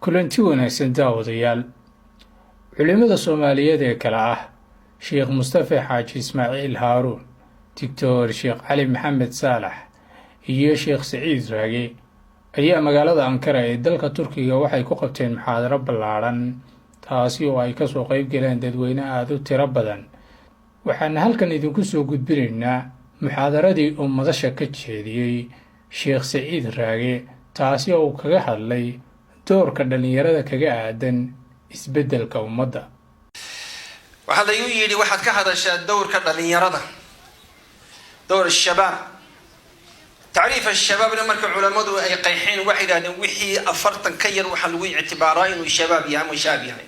kulanti wanaagsan daawadayaal culimada Soomaaliyeed ee kala ah Sheekh Mustafa Xaaji Ismaaciil Haaruun, Dr. Sheekh Cali Maxamed Saalax iyo Sheekh Saciid Raage ayaa magaalada Ankara ee dalka Turkiga waxay ku qabteen muxaadaro ballaaran taasi oo ay ka soo qayb galeen dadweyne aad u tiro badan. waxaan halkan idinku soo gudbinaynaa muxaadaradii uu madasha ka jeediyay Sheekh Saciid Raage taasi oo kaga hadlay doorka dhalinyarada kaga aadan isbeddelka ummadda. waxaa la yidhi waxaad ka hadashaa doorka dhalinyarada, door shabaab. tacriif shabaabna marka culimadu ay qeexeen waxay yidhahdeen wixii 40 ka yar waxaa lagu ictibaaraa inuu shabaab yahay ama shaab yahay.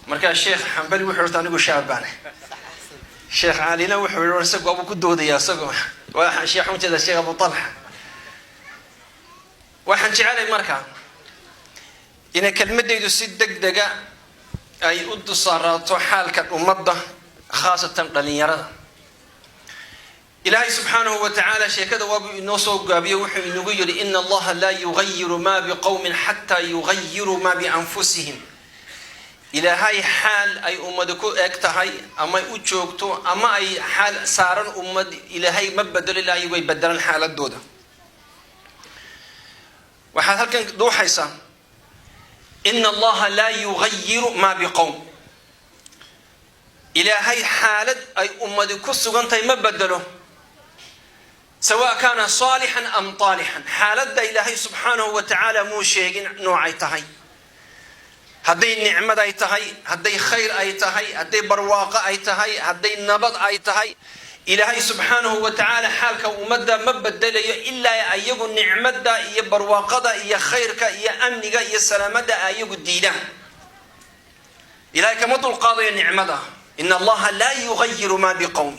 marka Sheekh Xambali wuxuu yidhi anigu shaab baan Sheekh Calina wuxuu yidhi isagoo abu ku doodaya isagoo waa Sheekh Xuntada Sheekh Abu Talha. waxaan jecelahay marka in kelmadaydu si degdega ay u tusaraato xaalka ummadda khaasatan dhalinyarada. ilaahay subhanahu wa ta'ala sheekada waa inoo soo gaabiyo wuxuu inagu yiri inna allaha la yughayyiru ma biqawmin hatta yughayyiru ma bi anfusihim. ilaahay xaal ay ummadu ku egtahay ama u joogto ama ay xaal saaran ummad ilaahay ma bedelo ilaahay way bedelan xaaladooda. waxaad halkan duuxaysaa إن الله لا يغير ما بقوم. إلهي حالد أي أمد كسغنتي ما بدله سواء كان صالحا أم طالحا. حالد إلهي سبحانه وتعالى مو شيء نوعي تهي، هدي النعمة أي تهي، هدي خير أي تهي، هدي برواقة أي تهي، هدي النبض أي تهي. إلهي سبحانه وتعالى حالك ومدى ما بدل إلا أيجو النعمة يا برواقة يا خيرك يا أمنك يا سلامة أيجو الدينة. إلهي كمطل القاضي النعمة إن الله لا يغير ما بقوم.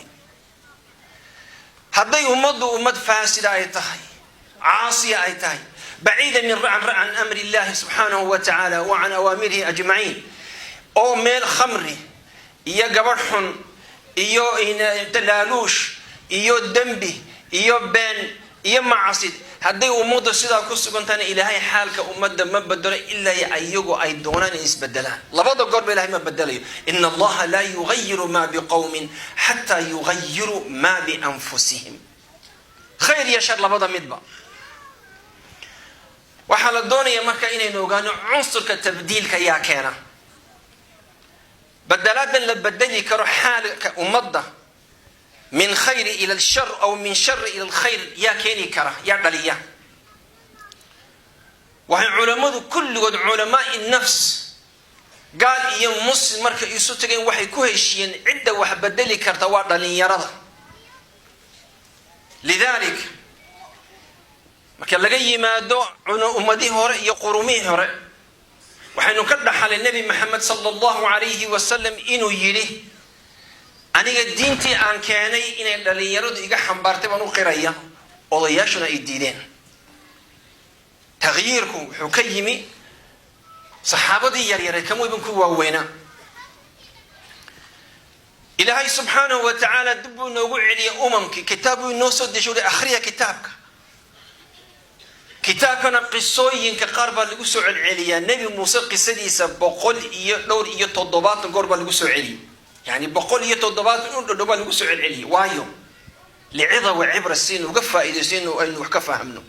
هذي أمد فاسدة أيتهاي، عاصية أيتهاي، بعيدة عن أمر الله سبحانه وتعالى وعن أوامره أجمعين. أو ميل خمري يا جبرحن iyo talaaluush iyo dambi iyo been iyo macsid haday ummadda sida ku sugantaana ilaahay xaalka ummadda ma bedelo ilaa ayagu ay doonaan isbedelaan. labada goor ilaahay ma bedelayo. inna allaha la yughayyiru ma biqawmin hatta yughayyiru ma bi anfusihim. khayr ya shar labada midba. waxa la doonayaa marka inaynu ogaano cunsurka tabdiilka yaa keena. بدلاً لبدلي كرو حالك أمضة من خير إلى الشر أو من شر إلى الخير يا كيني كره يا قليا. وهي علماء كل علماء النفس قال يوم مسلم مركز يسوتين وحي كوهشين عدة وحبدلي كرتوار لن يرضى. لذلك ما كان لقي ما دو أمدي هوري يقرمي هوري. وحين نكدح على النبي محمد صلى الله عليه وسلم إنه يري أنا دينتي أن كاني إن اللي يرد إجا حنبارتي بنو قرية وضياشنا الدينين. تغييركم حكيمي صحابة يري كم يبنكوا وينا. إلهي سبحانه وتعالى دبوا نوع علي كتابه النص دشوا لآخرية كتابك. كتابنا قصوين كقربة لقصو العليا. نبي موسى قصديسة بقول دور تضباط قربة لقصو علي. يعني بقول تضباط قربة لقصو العلي. وايو لعظة وعبرة السين وقفة إذا سين وحكفة همنه.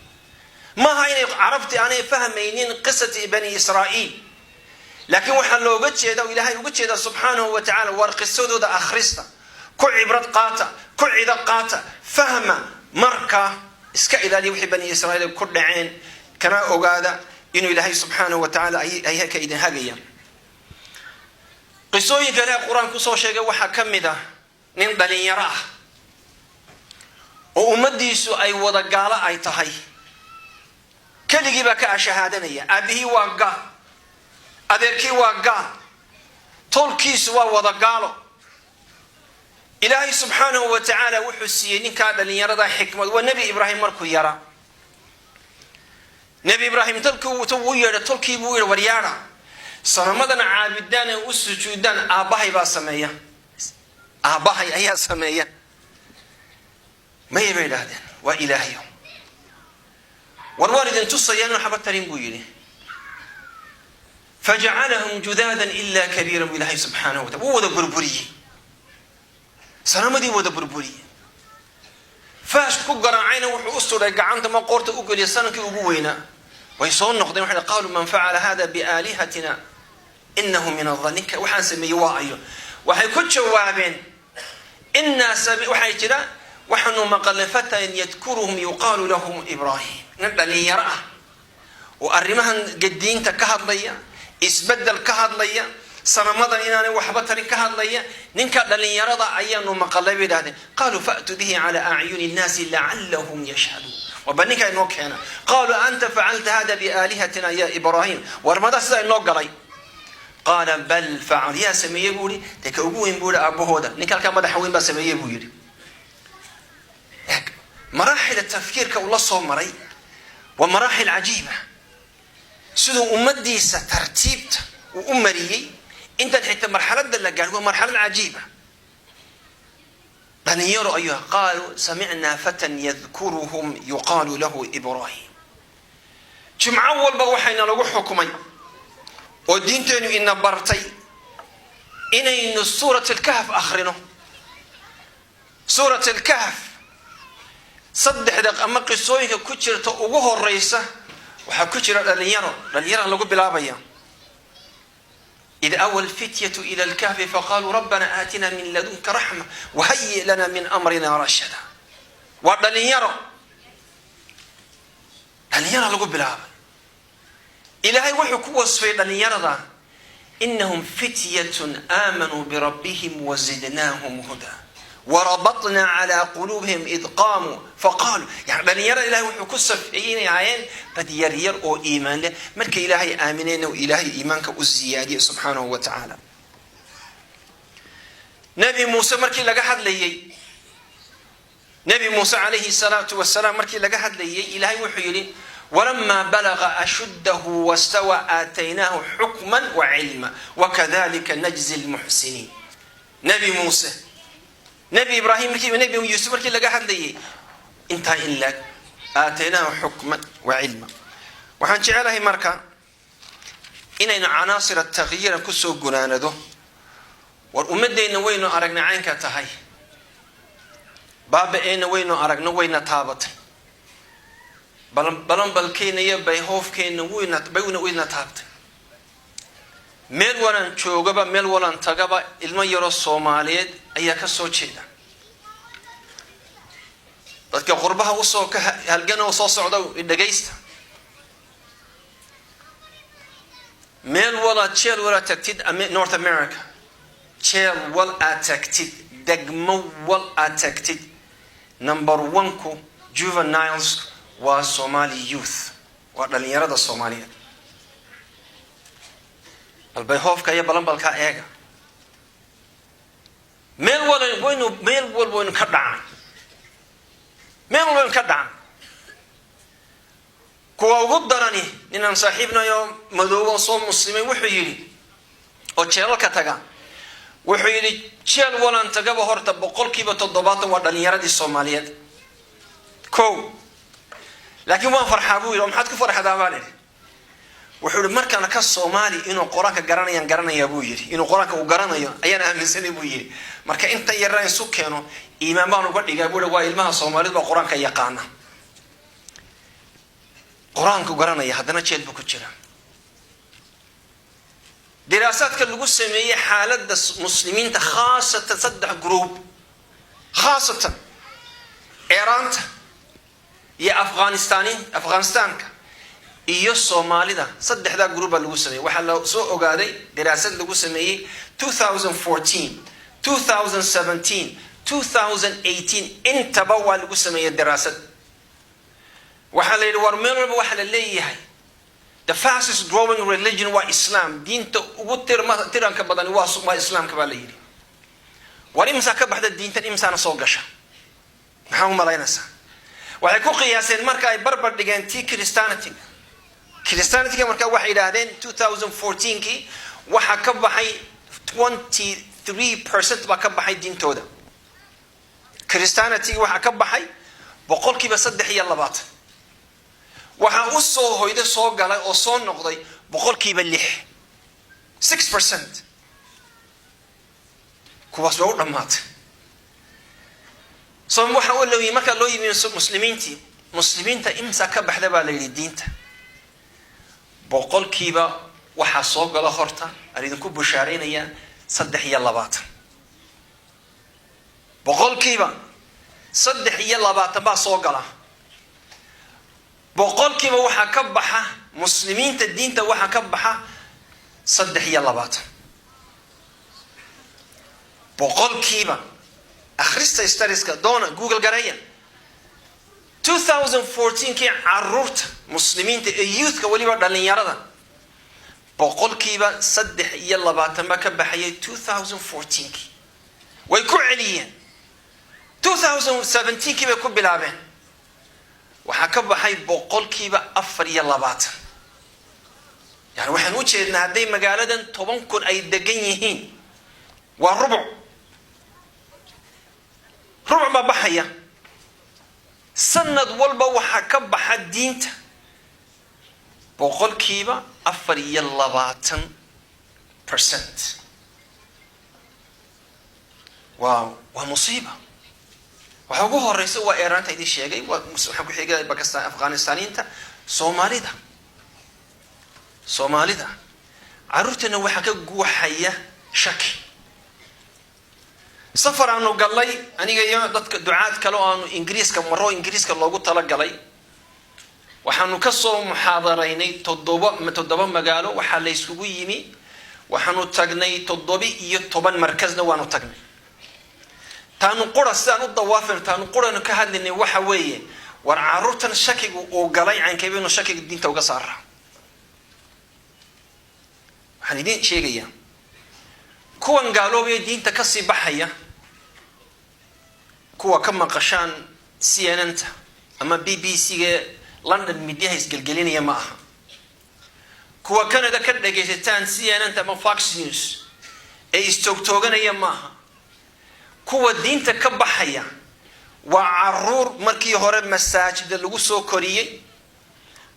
ما هاي عرفت أنا فهمينين قصة بني إسرائيل. لكن وحن لو قلت شيء ده إلهي وقلت شيء ده سبحانه وتعالى ورقصه ده أخرسته. كل عبرة قاطع كل عذا قاطع فهم مركة. iska ilaali wixii bani Israa'iil ku dhaceen kana ogaada inuu Ilaahay subhanahu wa ta'ala ay ka idin hagayaan. qisooyinka Qur'aan ku soo sheegay waxa kamid ah nin dhalinyaro ah oo ummadiisu ay wada gaala ay tahay. kaligii ba ka shahaadanaya abihi waa gaal, adeerkii waa gaal, tolkiisu waa wada gaalo. إلهي سبحانه وتعالى وحسين كاد ليرضى حكمة. والنبي إبراهيم مركو يرى نبي إبراهيم تلكو توير تلكي بوير وريانا صنمدنا عابدان وسجودان آباهي باسمية آباهي أيها سمية ما يبين هذا وإلهي والوالد تصيان حبترين بويري فجعلهم جذاذا إلا كبيرا بالله سبحانه وتعالى وذا بربري سلامدي وذا بربري فاش كقرا عينه وحوسته رجعنت ما قرت أقول يسانك أبوينا ويصون نقدم وحنا قالوا من فعل هذا بآلهتنا إنه من الظن وحنسمي واعي وحيكون جوابين إن سمي وحيجرا وحنو مقلفة يذكرهم يقال لهم إبراهيم نبدأ لي يرى وأرمها قدين تكهد ليا إسبدل كهد ليا سنمضى إناني وحبتني كهد ليا ننكا لي يرى أيانو مقلب هذا قالوا فأتوا به على أعين الناس لعلهم يشهدون وبنيك إنوك هنا قالوا أنت فعلت هذا بآلهتنا يا إبراهيم ورمضى سيدا إنوك قلي قال بل فعل يا سميه بولي تك أبوين بولي أبو هودا نكال كان مدى حوين بس سميه بولي مراحل التفكير كالله صوم مري ومراحل عجيبة سدو أمدي سترتيبت وأمريي انت حتى مرحلة دلقان هو مرحلة عجيبة بني يروا أيها قالوا سمعنا فتى يذكرهم يقال له إبراهيم جمع أول بوحينا لغو حكمي ودين تانو إن برتي إن سورة الكهف آخرنا سورة الكهف صدح دق أما قصوينك كتير تأوه الرئيسة وحكتير لليرى لغو بلابيا إذ أول فتية إلى الكهف فقالوا ربنا آتنا من لدنك رحمة وهيئ لنا من أمرنا رشدا ولليرى لغو بلابيا إلهي وحكو وصفي لليرى إنهم فتية آمنوا بربهم وزدناهم هدى وربطنا على قلوبهم إذ قاموا فقالوا يعني لنيرى إلهي وحكو الصفيين عين بدي يرير أو إيمان له ملك إلهي آمنين وإلهي إيمانك الزيادة سبحانه وتعالى نبي موسى مركي لقى لي نبي موسى عليه الصلاة والسلام مركي لقى لي إلهي وحيولي ولما بلغ أشده واستوى آتيناه حكما وعلما وكذلك نجزي المحسنين نبي موسى نبي إبراهيم نبي يوسف مركي لقى لي انتهى إلا آتيناه حكما وعلما وحنجعله مركا إن عناصر التغيير كسو قناندو والأمدين وينو أرقنا عينك تهي باب إين وينو أرقنا وينو تابت بلن بالكين يبي خوف كين وينو تابت ميل ولن شوغبا ميل ولن تغبا إلما يرو الصوماليات أياك سوچيدا dadka qurbaha u soo ka halgana soo socdo dhageysta meel wala cheel wala tagtid North America cheel wal atactid degmo wal atactid number 1 ku juveniles wa Somali youth wa dhalinyarada Soomaaliyeed albayhofka iyo balanbalka eega meel wal ka dhacay مين كدعم كوا وقدرني إن صاحبنا يوم مدوب صوم مسلمين وحيلي أو تشيل كتاعا وحيلي تشيل ولا أنت جاب هرت بقول كيف تضبط ودنيا ردي الصوماليات كو لكن ما فرح أبوي لو محد كفرح هذا بالي وحول مركنا كالصومالي إنه قراك جرنا يا أبوي إنه قراك وجرنا يا أنا من سنة أبوي مركا أنت يرى سكانه إمامنا قد يقول وإلمها الصومالي بقرآن كيقانا قرآن كجرنا يا هذا نشيل بكتيرة دراسات كاللجوء السمية حالة المسلمين خاصة تصدق جروب خاصة إيران يا أفغانستان إيو الصومالي ده صدق ده جروب اللجوء السمية وحلا سوء قاعدة دراسات اللجوء السمية 2014 2017 2018 انت بوا اللجوء السمية الدراسات وحلا الورمير وحلا اللي هي the fastest growing religion was Islam دين تيران كبداني واسو ما إسلام كبالي وريمسا كبحد الدين تاني إمسانا صوغشا محاهم الله ينسى وحيكون قياسين مركا يبربر ديجان تي كريستانتي مركا واحد هذين 2014 كي وحا كبحي 23% بكبحي دين تودا كريستانتي وحا كبحي بقول كي بصدح يلا باط وحا أصو هيدا صو قالي أصو نقضي بقول كي بلح 6%. kuwaas waa u dhammaatay. soo waxa uu leeyahay marka loo yimi muslimiinta imsa ka baxda baa la yidhi diinta boqolkiiba waxaa soo gala horta aan idinku bushaaraynaya 23 boqolkiiba 23 baa soo gala. boqolkiiba waxaa ka baxa muslimiinta diinta waxaa ka baxa 23 boqolkiiba. akhrista stariska doona google garaya 2014 kii caruurta muslimiinta ee youthka waliba dhalinyarada boqolkiiba 23 ba ka baxayay 2014 kii way ku celiyeen 2017 kii bay ku bilaabeen waxaa ka baxay boqolkiiba 24. yani waxaan u jeednaa hadday magaaladan 10,000 ay degan yihiin waa rubuc ma baxaya. sanad walba waxaa ka baxa diinta boqolkiiba 24%. waa musiiba. waxa ugu horeysa waa Iran idin sheegay waxa ku xigay Pakistan Afghanistaniinta Soomaalida caruurtana waxa ka guuxaya shaki. safar aanu galay aniga iyo dadka ducaad kale oo aanu ingiriiska loogu tala galay waxaanu ka soo muhaadaraynay 7 magaalo waxa la isugu yimi waxaanu tagnay 17 markasna waanu tagnay taanu qurasaan u dawaafin taanu qurana ka hadlinay waxa weeye war caruurtan shakigu oo galay aan kabeeno shakiga diinta uga saara. waxaan idin sheegayaa kuwan gaaloobay diinta ka sii baxaya kuwa ka maqashaan CNN ama BBC ga London media isgelgelinaya ma aha kuwa Canada ka dhageysataan CNN ama Fox News ee istogtooganaya ma aha kuwa diinta ka baxaya waa caruur markii hore masaajida lagu soo koriyay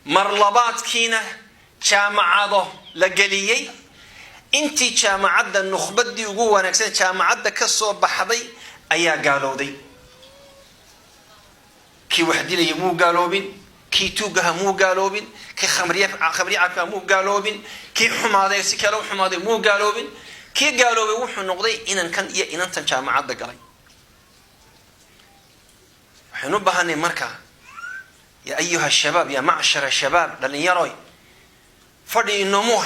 mar labaadkiina jaamacado la geliyay intii jaamacadda nukhbadii ugu wanaagsan jaamacadda ka soo baxday ayaa gaalowday. kii wahdilay muu gaaloobin kii tuugaha muu gaaloobin kii khamriya muu gaaloobin kii xumaaday si kale u xumaaday muu gaaloobin kii gaaloobay wuxuu noqday inankan iyo inantan jaamacadda galay. waxaanu baahanay marka ya ayuha shabab ya ma'shara shabab dhalinyaroy fadhi inoomu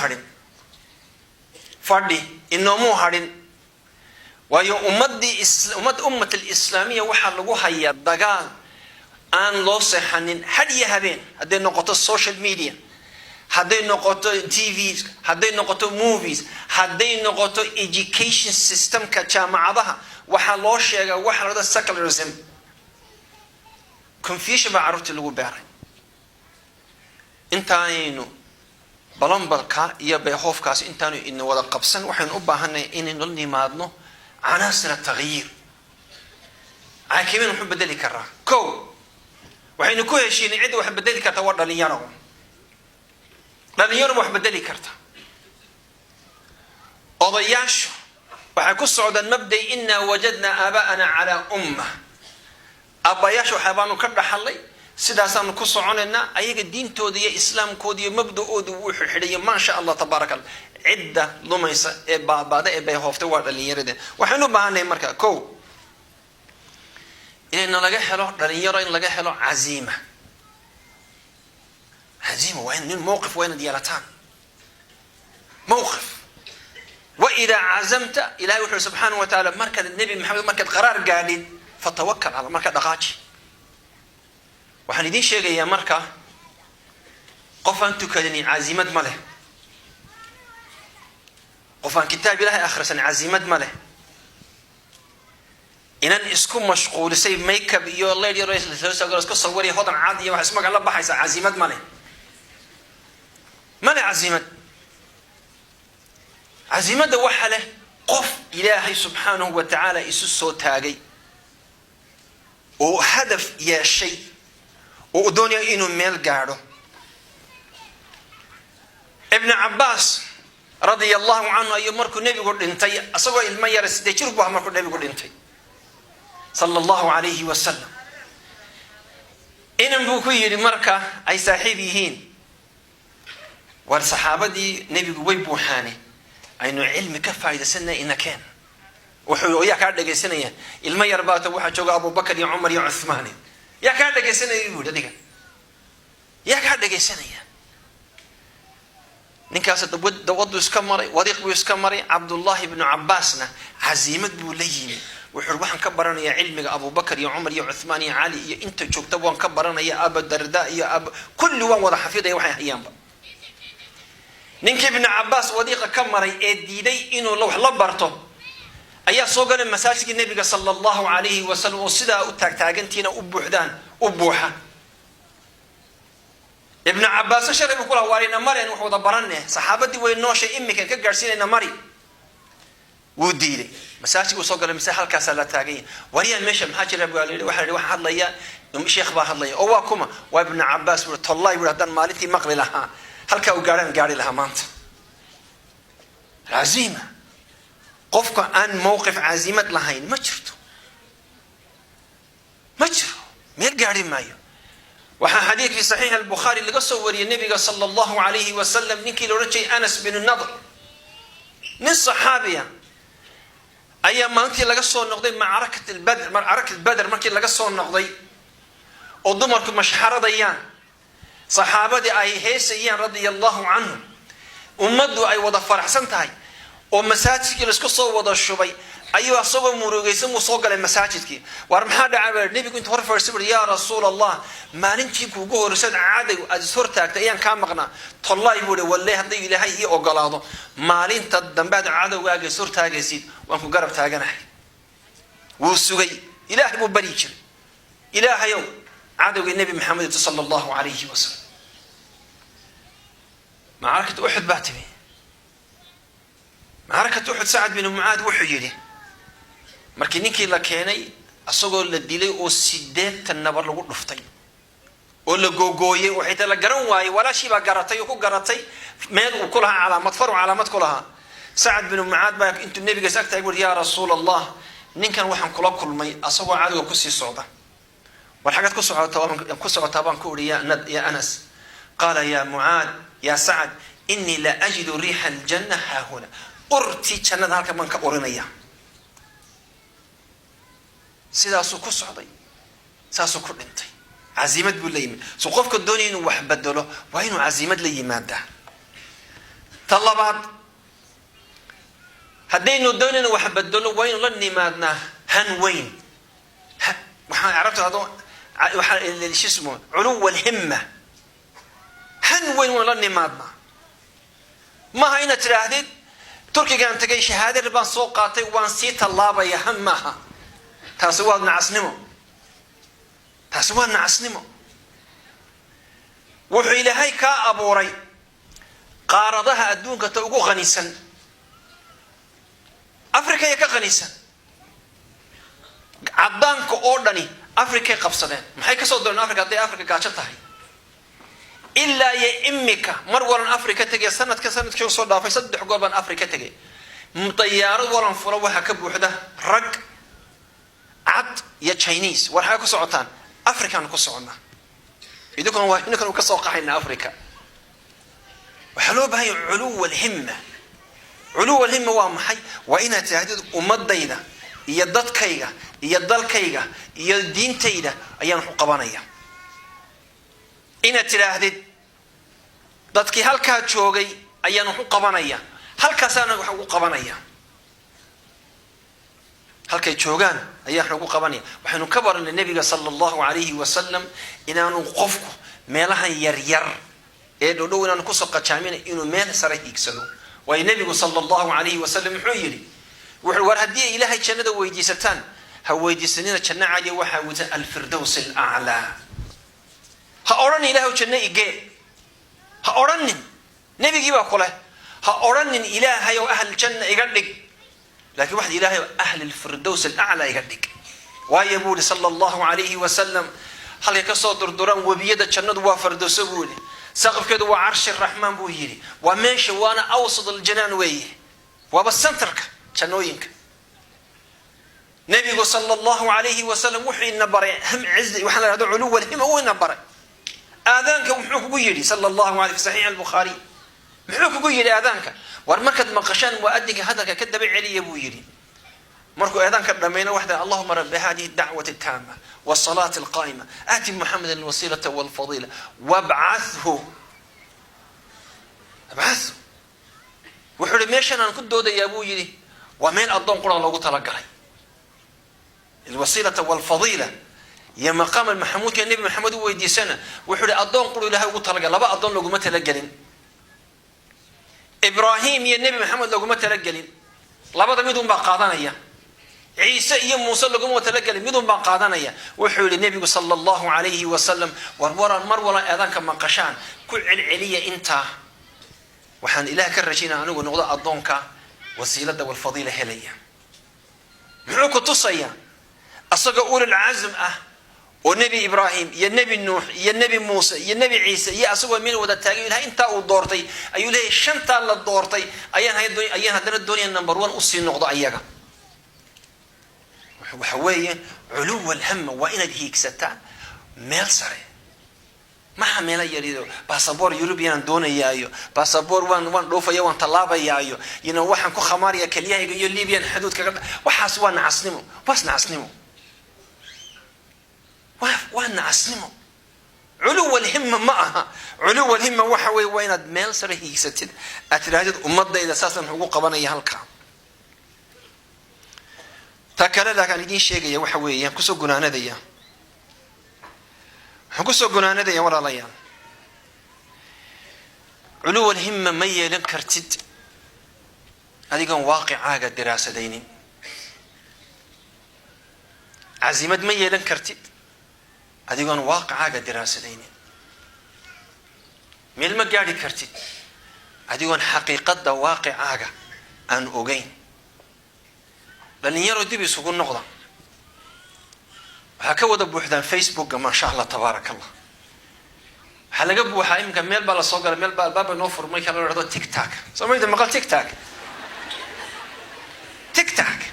hadhin waayo ummat al-islaamiya waxaa lagu hayaa dagaal aan loo seexanin hadiya habeen hadday noqoto social media hadday noqoto TV hadday noqoto movies hadday noqoto education systemka jaamacadaha waxa loo sheegaa waxa la secularism confusion baa caruurta lagu beeray. intaaynu balambalka iyo beehoofkaas intaanu in wada qabsan waxaan u baahanay inaynu nimaadno عناصر التغيير. عاكمين وحب بدلي كرا كو وحين كو هشين عيد وحب بدلي كرتا ورد لنيانو وحب بدلي كرتا أضياش وحكو الصعودا مبدأ إنا وجدنا آباءنا على أمة أباياش وحبانو كرد حلي سداسان كو صعوننا أيك الدين تودي إسلام كودي مبدأ أودي وحرية ما شاء الله تبارك الله عدة لميسة بعد هوفت ورد اللي يرده وحنو بعناه مركا كو إن لقى حلو اللي يرى إن لقى حلو عزيمة وين الموقف وين ديالتان موقف وإذا عزمت إلهي وحده سبحانه وتعالى مركز النبي محمد مركز قرار قال فتوكل على مركز دقاتي وحندين شيء يا مركا قفن تكدني عزيمة مله قفان كتاب الله آخر سنة عزيمة ماله إن إسكو مشغول سي ميك اب يو الله يدي رئيس لسه اسكو صوري هذا عادي واسمك الله بحيس عزيمة ماله عزيمة ده وحله قف إلهي سبحانه وتعالى إسسو تاجي وهدف يا شيء ودنيا إنه ميل قاعده. ابن عباس radiyallahu canhu ayuu markuu nebigu dhintay asagoo ilmo yara 6 jir buu markuu nebigu dhintay sallallahu alayhi wasallam. inan buu ku yidhi marka ay saaxiib yihiin, war saxaabadii nebigu way buuxaane aynu cilmi ka faa'iidaysanay inakeen. wuxuu yaa ka dhageysanaya ilmo yar baa waxa jooga Abu Bakar iyo Umar iyo Uthman, yaa ka dhageysanaya buu adiga, yaa ka dhageysanaya. ninkaas dawadu iska maray, wariiq buu iska maray. Abdullah ibn Abbasna caziimad buu la yimi, wuxuu waxaan ka baranayaa cilmiga Abu Bakar iyo Umar iyo Uthman iyo Ali iyo inta joogta waan ka baranayaa Abu Darda iyo kulli waan wada xafiday waxay hayaanba. ninka ibn Abbas wadiiqa ka maray ee diiday inuu wax la barto ayaa soo galay masaajidka nabiga sallallahu alayhi wasallam oo sida u taagtaagantiina u buuxa. ibn Abbas sharabu kula waarina mareen wax wada baranne saxaabadii way nooshay imika ka gaarsiinayna mari wuu diiday. masaajidku soo galay mise halkaas la taagay wariyaan meesha maxaa jira buu leeyahay waxa hadlaya sheekh baa hadlaya oo waa kuma waa ibn Abbas buu tallaay buu hadan maalintii maqli lahaa halka uu gaari lahaa maanta. عزيمة قفك أن موقف عزيمة لهين ما جرتو ما يقاري مايو. وحديث في صحيح البخاري اللي قصوا وري النبي صلى الله عليه وسلم نكي لو رجي أنس بن النضر نص صحابية أيام ما أنت اللي قصوا النقضي معركة البدر ما كي اللي قصوا النقضي وضمرك مشحرة ضيان صحابة أي هيسيان رضي الله عنهم ومدوا أي وضع فرح سنتهاي ومساجدك اللي سكسوا وضع الشبي أيها صوب مروجيسم وصوق المساجدك ورمحاد عبر النبي كنت هرفر سبر يا رسول الله ما ننتيك وجوه رسد عادي أزهرتك تيان كان مغنى طلع يقول والله هذي لهي أو قلاده مالين تدم بعد عادي وجاء صورتك يسيد وأنكو قرب تاجناح والسجي إله مبريك إله يوم عادي النبي محمد صلى الله عليه وسلم. معركة أحد بعتمي معركة أحد سعد بن معاذ وحيله مركنيكي لكيني أصغر للدليل أو سدات النبر لو رفتي ولا جوجوي وحتى لا جرواي ولا شيء بجرتي وكو جرتي مال وكلها علامات فرع علامات كلها. سعد بن معاذ بقى أنت النبي جسكت يقول يا رسول الله نين وحن كل مي أصغر عاد وكسي الصعدة والحاجات كسر طبعا كوري يا أنس قال يا معاذ يا سعد إني لا أجد ريح الجنة ها هنا أرتي جنة هالك من كأورنيا سيداسو كسعدي ساسو كرنتي عزيمة بالليم سقف كدوني وحب بدله وين عزيمة لي مادة طلبات هدين الدوني وحب بدله وين لني مادنا هن وين عرفت هذا شو اسمه علو الهمة هن وين لني مادنا ما هينا تراهدين تركي كان تجي شهادة ربان سوقاتي وانسيت الله بيهمها تاسوال نعسنمو وحي إلهي كأبوري قارضها أدونك توقو غنيسا أفريكا يكا غنيسا عدانك أوردني أفريكا قبصدين محي كسودرون أفريكا دي أفريكا كاشتهي إلا يأمك مرورا أفريكا تجي سنة كسنة شو صدى فيصدح قربان أفريكا تجي مطيارة ورا فروها كب وحدة رق عد يا تشاينيز وراها كسعتان أفريكا كسعنا يدكم واحد كسوق حين أفريكا وحلو بهاي علو الهمة وامحي وإن تعدد أمضينا يدد كيغا يدل كيغا يدين تيدا أيان حقبانيا إن تعدد dadkii halka joogay ayaan u qabanaya halkaasana waxa uu qabanaya halkay joogan ayaan ugu qabanaya waxaanu ka baranay nabiga sallallahu alayhi wasallam inaanu qofku meelahan yar yar ee dhow inaanu ku soo qajaamin inuu meel sare hiigsado way nabigu sallallahu alayhi wasallam wuxuu yiri wuxuu war hadii ilaahay jannada weydiisataan ha weydiisanina janna caadi waxa wada al-firdaws al-a'la ha oran ilaahay janna igee ha oranin nabigi baa kule ha oranin ilaahay oo ahl janna iga dhig laakiin waxa ilaahay oo ahl al-firdaws al-a'la iga dhig waayo buu sallallahu alayhi wasallam halka ka soo durduran wabiyada jannadu waa firdaws buuli saqafkeedu waa carshi raxmaan buu yidhi waa meesha waana awsad aljanaan weeye waaba centerka jannooyinka nabigu sala allahu alayhi wasalam wuxuu ina baray ham cizi waxaa la yidhahdo culuw alhima wuu ina baray aadaanka muxuu kugu yidhi sala allahu alayhi fi saxiix albukhaari muxuu kugu yidhi aadaanka war markaad maqashaan mu'adinka hadalka ka daba celiya buu yidhi markuu aadaanka dhamayna waxda allahuma rabbi hadihi dacwati taama والصلاة القائمة آتي محمد الوسيلة والفضيلة وابعثه وحول ميشان أن كنت يا أبو يدي ومين أضون قرى لو تلقى الوسيلة والفضيلة يا مقام المحمود يا النبي محمد ويدي سنة وحول أضون قرى لها وتلقى لا أضون لو ما تلقى إبراهيم يا النبي محمد لو ما تلقى لا بد ميدون بقاضانا إياه عيسى iyo muuse lagu talagalay midun baan qaadanaya wuxuu yiri nabigu sallallahu alayhi wasallam warwaran mar wala aadaanka maqashaan ku cilciliya inta waxaan ilaah ka rajayna anigu noqdo adoonka wasiilada wal fadila helaya muxuu ku tusaya asaga ulul azm oo nabi ibrahim iyo nabi nuux iyo nabi muuse iyo nabi ciise iyo asagoo meel wada taagay ilaah inta uu doortay ayuu leeyahay shanta la doortay ayaan hadana doonaya number 1 u sii noqdo ayaga وحوية علو الهم وإن هيكستا ميل سري ما حميلا يريدو باسبور يوروبيان دون يايو باسبور وان روفا يوان طلابا يايو ينو وحن كو خماريا كليا يو ليبيان حدود كذا وحاس وان عصنمو بس نعصنمو وان عصنمو علو الهم معها علو الهم وحوي وين ميل سري هيكستين أتراجد أمضى إذا أساسا حقوق بني هالكام تكلم لك عن الدين شيء وحوي كسو جنانة ديا كسو جنانة ديا ولا ليا علو الهمة مية لنكرتد هذه كان واقع عاقة دراسة ديني عزيمة مية لنكرتد هذه كان واقع عاقة دراسة ديني ميل ما قاعد يكرتد هذه كان حقيقة واقع عاقة أن أوجين لأن يرى دبي سكون نقطة هكذا بوحدان فيسبوك ما شاء الله تبارك الله حلقة بوحة يمكن ميل بالا صقر ميل بالا بابا نوفر ما يكمل رضا تيك تاك سمعي ده مقال تيك تاك تيك تاك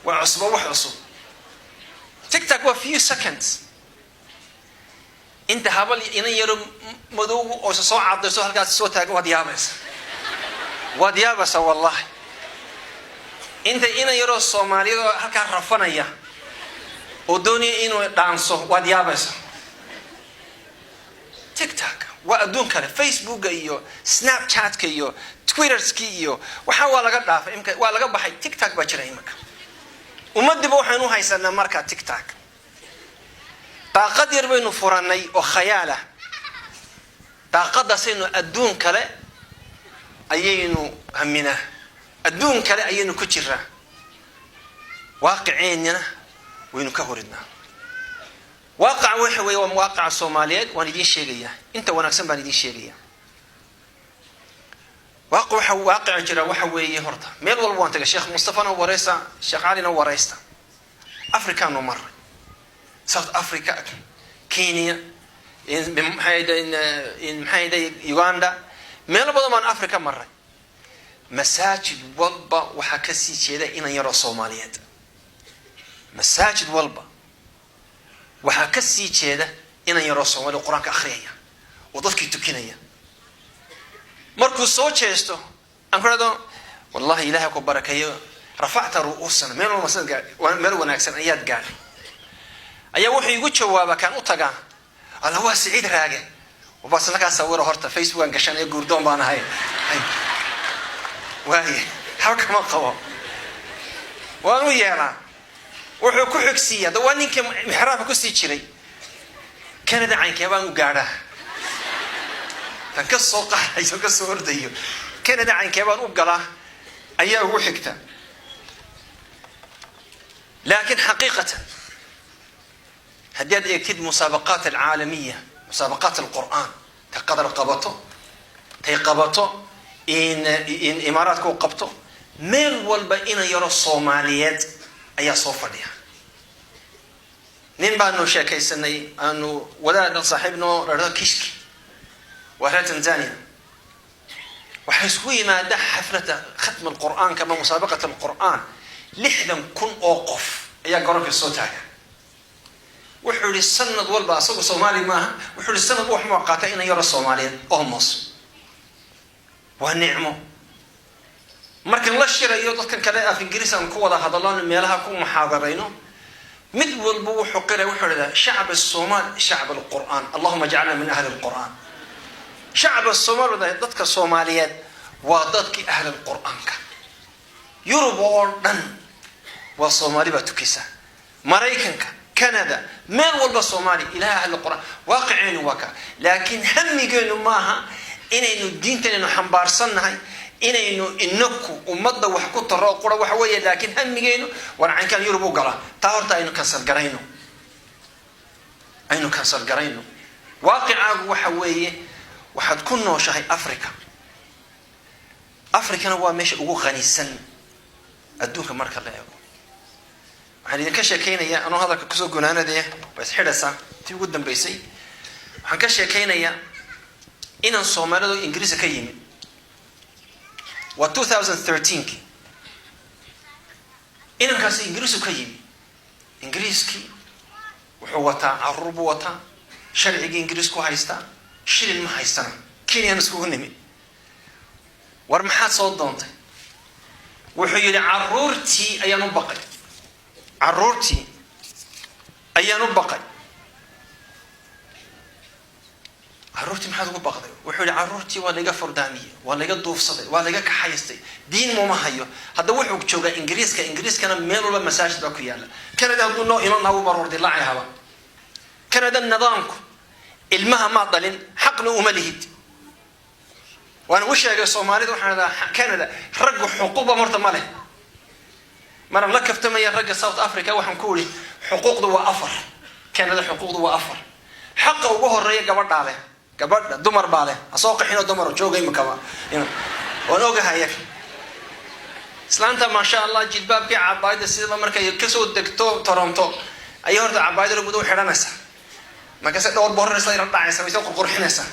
وعصبة وحصو تيك تاك few seconds انت هبل إن يرى مدو أو سوء عبد سوء هالكات سوء تاك وديابس والله انت إنا يرو الصومالي هكا رفنايا ودوني إنو دانسو وديابس تيك تاك وأدون كله فيسبوك إيو سناب شات كيو تويتر كيو وحاول لقى دافع يمكن ولقى بحي تيك تاك بجرا يمك ومد بوحنو هيسنا ماركة تيك تاك طاقد يربينو فراني وخياله طاقد سينو أدون كله أيينو همنا الدون كلا أيينو كتيرة واقعيننا وينو كهوردنا واقع وحوي ومواقع الصوماليات وندين شيء أنت ونكسم بندين شيء واقع جرا وحوي هرتا ميل والوان تجا شيخ مصطفى نوريسا شيخ علي نوريسا أفريقيا نمر ساوث أفريقيا كينيا إن يوغندا ميل بدو من أفريقيا مرة مساجد والبا وحكسي كذا إن يرى الصوماليات مساجد والبا وحكسي كذا إن يرى الصومال القرآن كأخرية وضفك تكينية مركز صوت شيستو أنكردو والله إلهك وبركيه رفعت رؤوسنا ميل المسجد ميل وناكسن أياد قال أيه وحي يقول شوابا كان أطقا الله هو سعيد راجع وبس لك أصوره هرتا فيسبوك عشان يقول دوم بانا هاي وهي حركة ما قوى وانو يانا وحو كحكسية دواني كمحرافة كسي تشري كان دعين كيبان وقاعدة فانكسو قاعدة يسوكسو هرديو كان دعين كيبان وقاعدة أيها هو حكتا لكن حقيقة هدياد يكتد مسابقات العالمية مسابقات القرآن تقدر قبطه تيقبطه إن إمارات كو قبطه ميل والبا إنا يرى الصوماليات أي صوفة لها nin baanu sheekaysanay aanu wadaadan saaxiibno rarada kishki waa Tanzania waxay isku yimaada xaflada khatm alquran kama musaabaqat alquran 60,000 oo qof ayaa garoonka soo taagan wuxuu yiri sanad walba asagu Soomaali maaha wuxuu yiri sanad wax ma qaata in yaro Soomaaliyeed oo mos waa nicmo marka la shirayo dadkan kale af Ingiriis aan ku wada hadalno meelaha ku muhaadarayno mid walba wuxuu qiray wuxuu yiri shacab Soomaali shacab alquran Allahumma ij'alna min ahli alquran شعب الصومال dadka Soomaaliyeed waa dadkii ahli quraanka Yurub oo dhan waa Soomaali ba tukisa Mareykanka Canada meel walba Soomaali ilaa ahli quraan waaqiceen waka laakiin hamigeenu maaha inaynu diinteenu xambaarsannahay inaynu inaku ummadda wax ku taro qura wax weeye laakiin hamigeenu waan kan Yurub u gala taa horta aynu kansal garayno waaqicaagu waxa weeye waxaad ku nooshahay Afrikana waa meesha ugu qaniisan adduunka marka la eego waxaan idin ka sheekeynayaa anoo hadalka ku soo gunaanadee bas xidhasa tii ugu dambeysay waxaan ka sheekeynayaa inaan Soomaalidu Ingiriis ka yimid waa 2013 inaan kaas Ingiriis ka yimid Ingiriiski wuxuu wataa caruur wataa sharciga Ingiriis ku haysta shilin ma haysana Kenya isku nimi war maxaa soo doontay wuxuu yiri caruurtii ayaan u baqay caruurtii maxaad ugu baqday wuxuu yiri caruurtii waa laga furdaamiyay waa laga duufsaday waa laga kaxaystay diin ma hayo hadda wuxuu joogaa Ingiriiskana meel walba masaajid baa ku yaala Canada haduu noo iman lahaa baroor dilaaci haba Canada nidaamku ilmaha ma dalin xaqna uma lihid وانا وش يا Soomaalidu waxaan radaa Canada rag xuquuq marta ma leh mar la kaftamay rag South Africa waxaan ku wari xuquuqdu waa afar Canada xuquuqdu waa afar xaq ugu horeeya gabadha dumar baa leh asoo qixino dumar joogay ma kaba waan ogahay islaanta ma sha Allah jilbaabkii cabaayda sida markay ka soo degto Toronto ay horta cabaayda lagu doo xiranaysa ma ka soo dhowr booraysa ay dhacaysa way soo qurxinaysa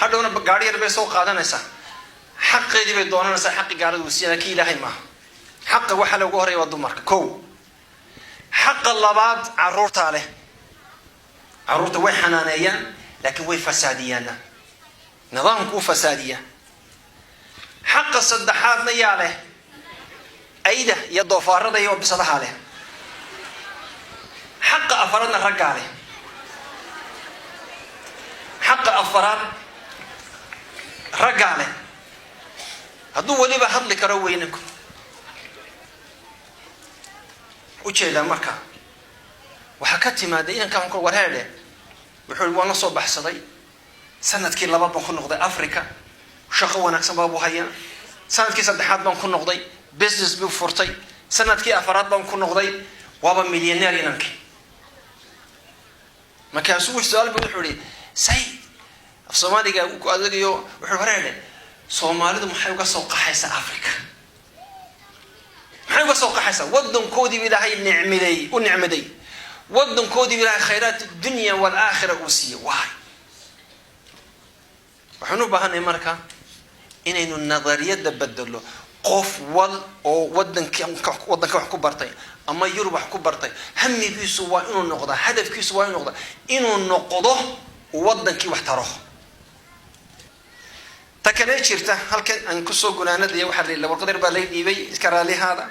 hadhowna gaari yar bay soo qaadanaysa xaqeedii bay doonanaysa xaqi gaaradu siina ki ilaahay ma xaq waxa lagu horeeyo dumarka koow xaq labaad caruurta leh caruurta way xanaaneeyaan laakiin way fasaadiyaan nidaamku fasaadiya xaq saddexaadna yaa leh ayda iyo doofaarada iyo bisadaha leh xaq afaraadna ragga leh xaq afaraad ragale haduu waliba hadli karo weynanku u jeeda marka waxa ka timaada in kan ku warheele wuxuu wana soo baxsaday sanadkii 2 baan ku noqday Afrika shaqo wanaagsan baa buu hayaa sanadkii 3 baan ku noqday business buu furtay sanadkii 4 baan ku noqday waaba milyaneer inankii marka suu su'aal buu xuri say Soomaaliga ku adagayo wuxuu horeeyay Soomaalidu maxay uga soo qaxaysa Afrika maxay uga soo qaxaysa wadankoodii Ilaahay nicmaday wadankoodii Ilaahay khayraat dunya wal aakhirah u siiyay waxaanu baahanay marka inaynu nadariyada bedelo qof wal oo wadanka wax ku bartay ama Yurub wax ku bartay hamigiisu waa inuu noqdo hadafkiisu waa inuu noqdo wadankii wax taro takane jirta halkan aan ku soo gunaanadii waxa la warqad baa la dhiibay iska raali hada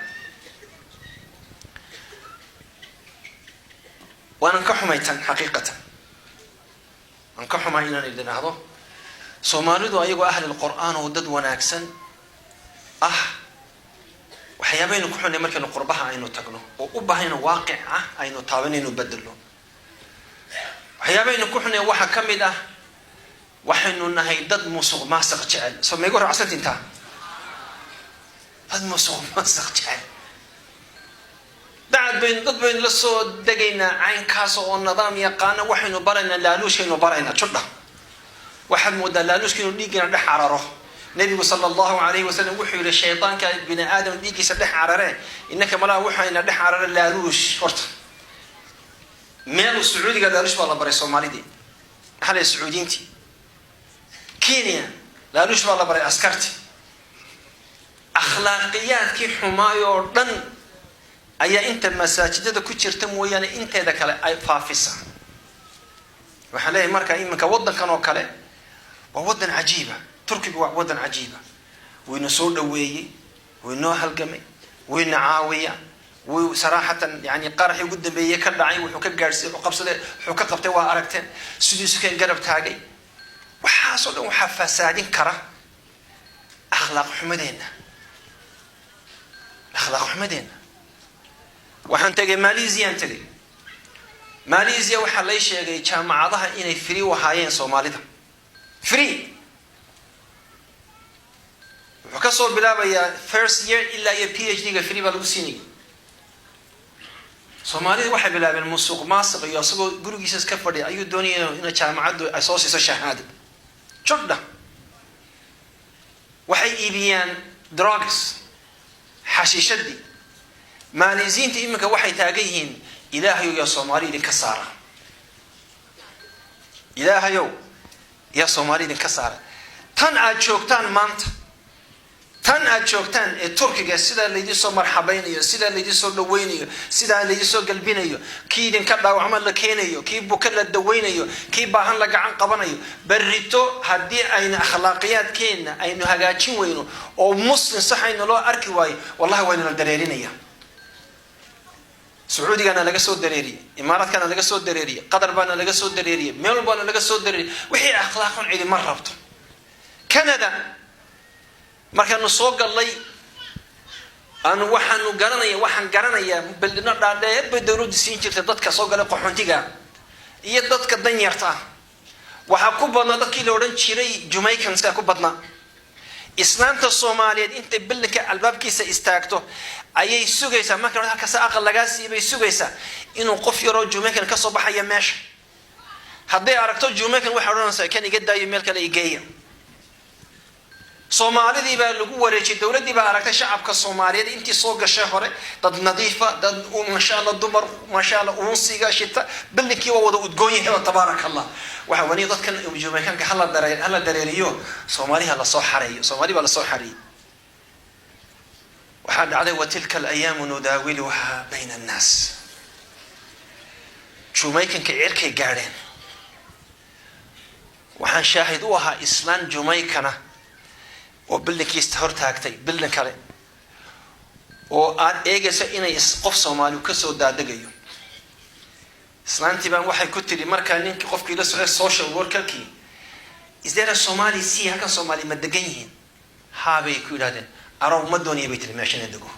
وانا كحميتان حقيقة ان كحمينا idinaado Soomaalidu ayagu ahli quraan oo dad wanaagsan waxyaabaynu ku xunay markaynu qurbaha aynu tagno oo u baahayna waaqic aynu taabanayno bedelo waxyaabaynu ku xunay waxa kamid waxaynu nahay dad musuq maasuq jecel Soomaaligu raacsanaynta dad musuq maasuq jecel dad bayn la soo dagayna caynkaas oo nidaam yaqaan waxaynu barayna laaluushaynu barayna judha waxaan moodaa laaluushkaynu dhiigana dhex cararo nabiga sallallahu alayhi wasallam wuxuu yiri shaytaanka ibn aadam dhiigiisa dhex carare inaka malaa waxayna dhex cararo laaluush horta meel sacuudiga laaluush baa la baray soomaalidii xalay sacuudiintii kenya laaluush baa la baray askarti akhlaaqiyaadkii xumaayoo dhan ayaa inta masaajidada ku jirta mooyaane inteeda kale ay faafisa waxaan leeyahay markaa iminka waddankan oo kale waa waddan cajiiba turkiga waa waddan cajiiba wayna soo dhaweeyey waynoo halgamay wayna caawiya way saraxatan yani qaraxii ugu dambeeyay ka dhacay wuxuu ka gaarsiiyay wuxuu ka qabtay waa aragteen sidiisu keen garab taagay waxaasoo dhan waxaa fasaadin kara akhlaaq xumadeena waxaan tagay Malaysia waxaa lay sheegay jaamacadaha inay free wahaayeen Soomaalida free wuxuu ka soo bilaabayaa first year ilaa iyo PhD ga free baa lagu siinay Soomaalida waxay bilaabeen musuq maasuq iyo asagoo gurigiisa iska fadhiya ayuu doonayay in jaamacadu ay soo siiso shahaado jogda waxay iibiyaan drugs xashiishadii Malaysiinta iminka waxay taagan yihiin ilaahayow yaa Soomaali idinka saara ilaahayow yaa Soomaali idinka saara tan aad joogtaan maanta tan aad joogtaan ee Turkiga sida laydin soo marxabaynayo sida laydin soo dhaweynayo sida laydin soo galbinayo kii idinka dhaawacma la keenayo kii buka la daweynayo kii baahan la gacan qabanayo barrito haddii ayna akhlaaqiyaadkeena aynu hagaajin weyno oo muslim sax aynu loo arki waayo wallahi waynu dareerinaya Sacuudigana laga soo dareeriyay Imaaraadkana laga soo dareeriyay Qatar baana laga soo dareeriyay meel baana laga soo dareeriyay wixii akhlaaqan cidi ma rabto Canada markaanu soo galay waxaan garanayaa baldino dhaadheer bay dawladdu siin jirtay dadka soo galay qaxoontiga iyo dadka danyarta waxa ku badnaa dadkii la oran jiray Jamaicans ku badnaa islaamta Soomaaliyeed inta bilka albaabkiisa istaagto ayay sugaysaa marka halkaas aqal laga siibay sugaysaa inuu qof yaro Jamaican ka soo baxaya meesha haddii aragto Jamaican waxa oranaysaa kan iga daayo meel kale igeeyo Soomaalidii baa lagu wareejiyay dawladii baa aragtay shacabka Soomaaliyeed intii soo gashay hore dad nadiifa dad masha Allah dumar masha Allah unsiga shita bilkii waa wada udgoon yahay tabarakallah waxa wani dadkan Jamaican ka hala dareeriyo Soomaaliha la soo xareeyo Soomaali baa la soo xareeyay waxa dhacday watilka al-ayam nudawiluha bayna an-nas Jamaican ka cirkay gaareen waxaan shaahid u ahaa islaan Jamaicana oo bilkiista hor taagtay bilin kale oo aad eegaysa inay qof Soomaali ka soo daadagayo islaantii baan waxay ku tiri marka ninka qofkii la socday social worker-kii is there a Somali si halka Soomaali ma degan yihiin haabay ku yiraahdeen araw ma dooniyay bay tiri meeshan dego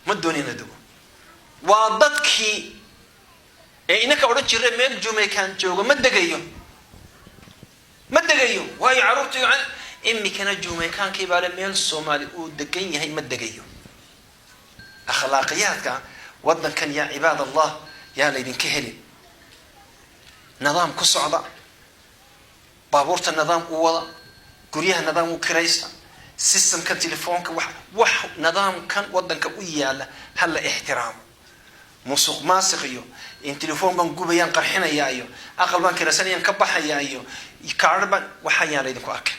ma dooniyay dego waa dadkii inaka oran jiray meel Jamaican joogo ma degayo way carruurtu imikana Jamaican kii baa meel Soomaali uu degan yahay ma degayo akhlaaqiyadka wadankan ya cibaad Allah yaa laydin ka helin nidaam ku socda baabuurta nidaam u wada guryaha nidaam u kiraysta systemka telefoonka wax nidaamkan wadanka u yaala hal la ixtiraamo musuq maasiqiyo in telefoon ban gubayaan qarxinayaayo aqal ban kiraysanayaan ka baxayaayo kaarban waxa yaa laydin ku arkay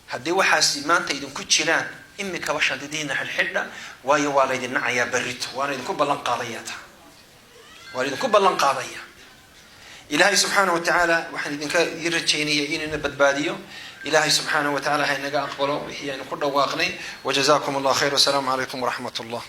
haddii waxaas maanta idin ku jiraan imika washa diina xilxidha waayo waa laydin nacaya barrito waa laydin ku ballan qaadaya ilaahay subhanahu wa ta'ala waxaan idinka rajaynaya inuu badbaadiyo ilaahay subhanahu wa ta'ala ha inaga aqbalo wixii aynu ku dhawaaqnay wajazaakum allah khayr wa salaamu alaykum wa rahmatullah